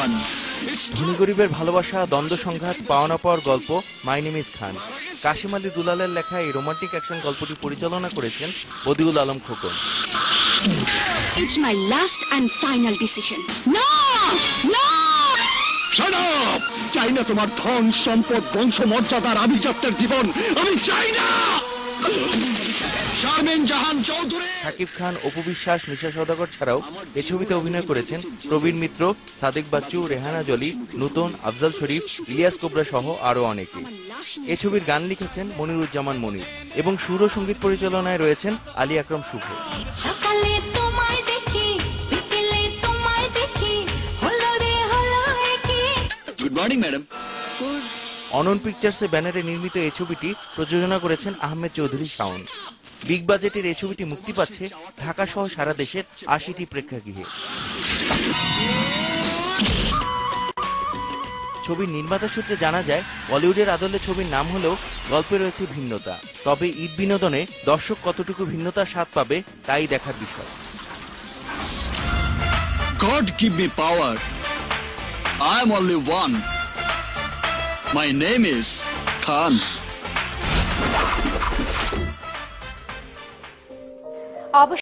খান। ধনী গরিবের ভালোবাসা, দ্বন্দ্ব সংঘাত, পাওয়া না পাওয়ার গল্প মাই নেম ইজ খান। কাশিম আলী দুলালের লেখা এই রোমান্টিক অ্যাকশন গল্পটি পরিচালনা করেছেন Badiul Alam Khokon. It's my last and final decision. No! No! Shut up! চাই না তোমার ধন সম্পদ বংশমর্যাদার আভিজাত্যের জীবন, আমি চাই না। শারমিন জাহান চৌধুরী, শাকিব খান, অপু বিশ্বাস, মিশা সওদাগর ছাড়াও এই ছবিতে অভিনয় করেছেন প্রবীণ মিত্র, সাদিক বাচ্চু, রেহানা জলি, নূতন, আফজাল শরীফ, ইলিয়াস কোবরা সহ আরো অনেকে। এ ছবির গান লিখেছেন মনিরুজ্জামান মনির এবং সুর ও সঙ্গীত পরিচালনায় রয়েছেন আলী আকরাম শুভ। সকালে তোমায় দেখি, বিকেলে তোমায় দেখি, হলো রে হলো কি। Good morning madam. অনন পিকচার্সের ব্যানারে নির্মিত এই ছবিটি প্রযোজনা করেছেন আহমেদ চৌধুরী শাওন। বিগ বাজেটের এই ছবিটি মুক্তি পাচ্ছে ঢাকা সহ সারা দেশের ৮০টি প্রেক্ষাগৃহে। ছবির নির্মাতা সূত্রে জানা যায়, বলিউডের আদলে ছবির নাম হলেও গল্পে রয়েছে ভিন্নতা। তবে ঈদ বিনোদনে দর্শক কতটুকু ভিন্নতার স্বাদ পাবে তাই দেখার বিষয়। God give me power. I am only one. My name is Khan.